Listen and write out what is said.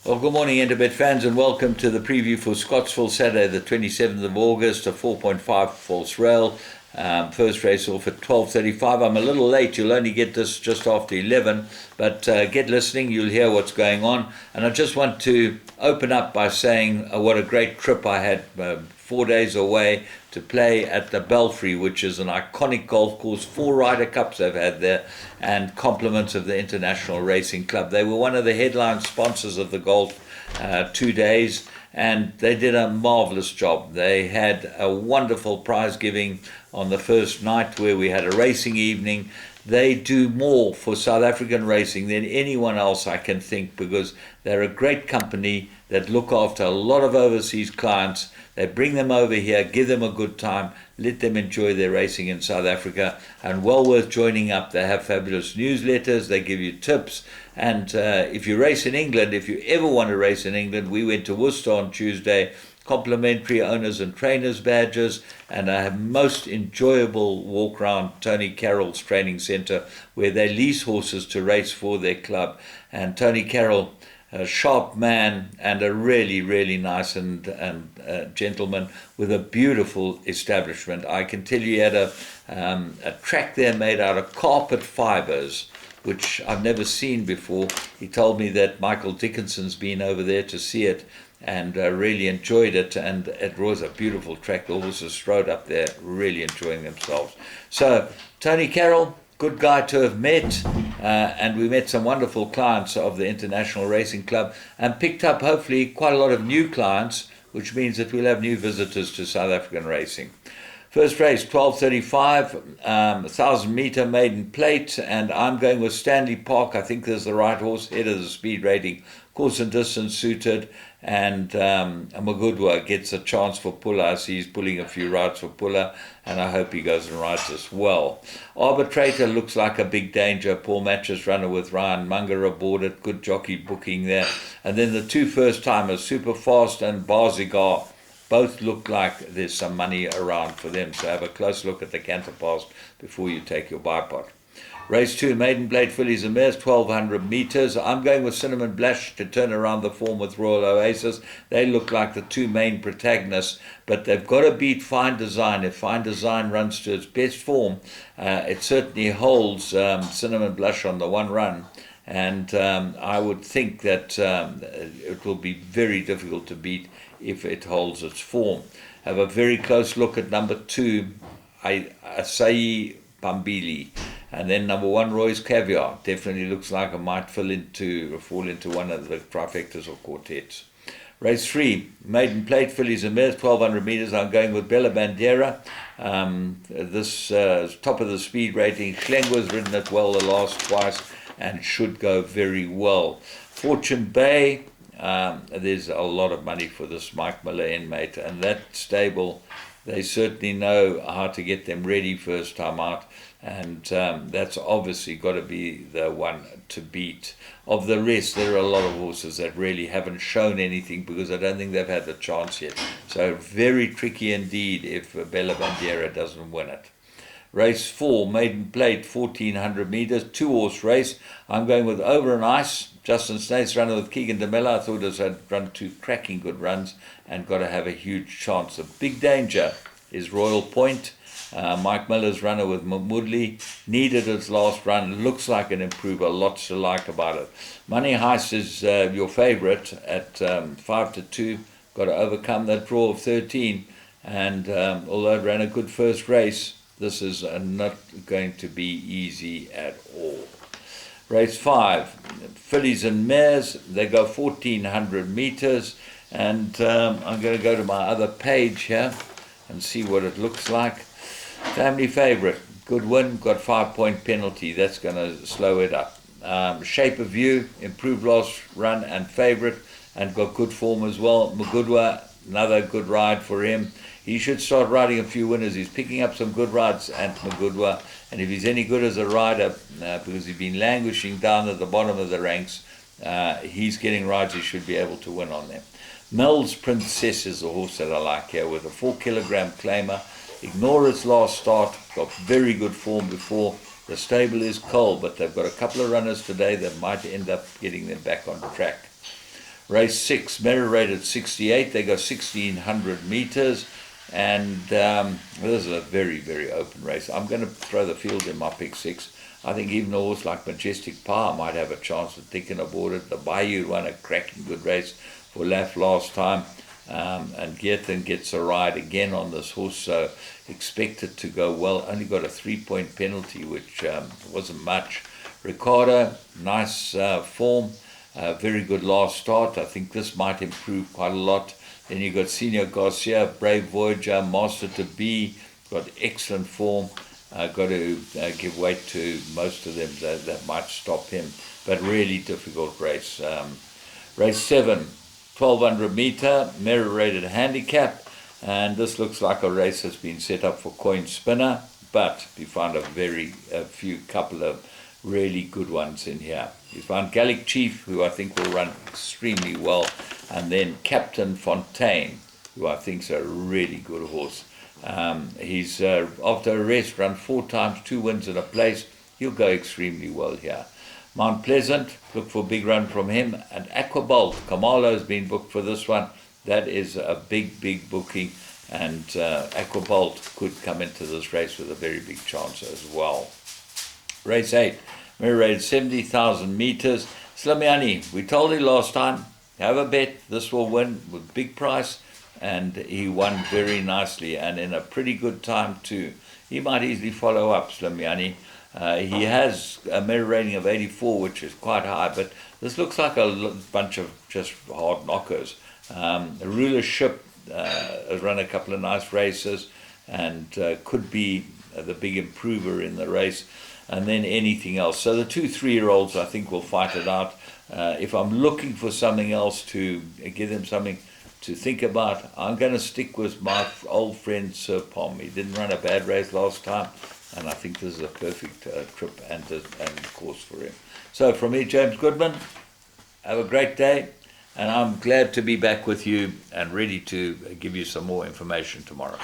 Well, good morning, Interbet fans, and welcome to the preview for Scottsville, Saturday, the 27th of August, a 4.5 false rail. First race off at 12:35. I'm a little late. You'll only get this just after 11, but get listening. You'll hear what's going on. And I just want to open up by saying what a great trip I had 4 days away to play at the Belfry, which is an iconic golf course. 4 Ryder Cups they've had there, and compliments of the International Racing Club. They were one of the headline sponsors of the golf 2 days, and they did a marvelous job. They had a wonderful prize giving on the first night where we had a racing evening. They do more for South African racing than anyone else I can think, because they're a great company that look after a lot of overseas clients. They bring them over here, give them a good time, let them enjoy their racing in South Africa, and well worth joining up. They have fabulous newsletters, they give you tips, and if you race in England, if you ever want to race in England, we went to Worcester on Tuesday, complimentary owners and trainers badges, and a most enjoyable walk around Tony Carroll's training centre, where they lease horses to race for their club. And Tony Carroll, a sharp man and a really, really nice and gentleman with a beautiful establishment. I can tell you he had a track there made out of carpet fibres, which I've never seen before. He told me that Michael Dickinson's been over there to see it and really enjoyed it, and it was a beautiful track. The horses strode up there really enjoying themselves. So Tony Carroll, good guy to have met, and we met some wonderful clients of the International Racing Club and picked up hopefully quite a lot of new clients, which means that we'll have new visitors to South African racing. First race, 12:35, 1,000-meter maiden plate, and I'm going with Stanley Park. I think there's the right horse, head of the speed rating, course and distance suited, and Magudwa gets a chance for Pulla. I see he's pulling a few rides for Pulla, and I hope he goes and rides as well. Arbitrator looks like a big danger. Paul Matches runner with Ryan Munger aboard it. Good jockey booking there. And then the 2 first-timers, Superfast and Barzigar, both look like there's some money around for them. So have a close look at the Canterpast before you take your bipod. Race 2, Maiden Blade Fillies and Mares, 1,200 metres. I'm going with Cinnamon Blash to turn around the form with Royal Oasis. They look like the 2 main protagonists, but they've got to beat Fine Design. If Fine Design runs to its best form, it certainly holds Cinnamon Blush on the one run. And I would think that it will be very difficult to beat if it holds its form. Have a very close look at number 2, Acai Pambili. And then number 1, Roy's Caviar. Definitely looks like it might fall into one of the trifectas or quartets. Race 3, Maiden Plate Fillies and Mares, 1,200 metres. I'm going with Bella Bandera. This top of the speed rating. Schlengwer's ridden it well the last twice and should go very well. Fortune Bay, there's a lot of money for this Mike Mullane mate, and that stable, they certainly know how to get them ready first time out, and that's obviously got to be the one to beat. Of the rest, there are a lot of horses that really haven't shown anything because I don't think they've had the chance yet. So very tricky indeed if Bella Bandera doesn't win it. Race 4, Maiden Plate, 1,400 metres, 2-horse race. I'm going with Over and Ice. Justin Snaith's runner with Keegan DeMella. I thought it had run 2 cracking good runs and got to have a huge chance. The big danger is Royal Point. Mike Miller's runner with Mudley needed its last run. Looks like an improver. Lots to like about it. Money Heist is your favourite at 5-2. Got to overcome that draw of 13. And although it ran a good first race, this is not going to be easy at all. Race 5, Fillies and Mares. They go 1,400 metres. And I'm going to go to my other page here and see what it looks like. Family favourite, good win, got 5-point penalty. That's going to slow it up. Shape of You, improved last run and favourite, and got good form as well. Magudwa, another good ride for him. He should start riding a few winners. He's picking up some good rides at Magudwa, and if he's any good as a rider, because he's been languishing down at the bottom of the ranks, he's getting rides he should be able to win on them. Mel's Princess is the horse that I like here with a 4-kilogram claimer. Ignore its last start, got very good form before. The stable is cold, but they've got a couple of runners today that might end up getting them back on track. Race 6, Merrill rated 68. They go 1,600 meters. And this is a very, very open race. I'm going to throw the field in my pick 6. I think even a horse like Majestic Power might have a chance of taking aboard it. The Bayou won a cracking good race for Laf last time. And Geerten gets a ride again on this horse, so expect it to go well. Only got a 3-point penalty, which wasn't much. Ricardo, nice form. Very good last start. I think this might improve quite a lot. Then you got Senior Garcia, Brave Voyager, Master to Be, got excellent form. Got to give weight to most of them. That might stop him, but really difficult race. Race 7, 1,200 meter, merit rated handicap, and this looks like a race that's been set up for coin spinner, but we found a couple of really good ones in here. We found Gallic Chief, who I think will run extremely well, and then Captain Fontaine, who I think is a really good horse. He's after a rest run 4 times, 2 wins and a place. He'll go extremely well here. Mount Pleasant, look for a big run from him. And Aquabolt, Kamalo has been booked for this one. That is a big, big booking. And Aquabolt could come into this race with a very big chance as well. Race 8, Mary rated 70,000 meters. Slamiani, we told you last time, have a bet, this will win with big price. And he won very nicely and in a pretty good time too. He might easily follow up, Slamiani. He has a merit rating of 84, which is quite high, but this looks like a bunch of just hard knockers. Rulership has run a couple of nice races and could be the big improver in the race, and then anything else. So the 2 3-year-olds, I think, will fight it out. If I'm looking for something else to give them something to think about, I'm going to stick with my old friend Sir Pom. He didn't run a bad race last time, and I think this is a perfect trip and course for him. So from me, James Goodman, have a great day, and I'm glad to be back with you and ready to give you some more information tomorrow.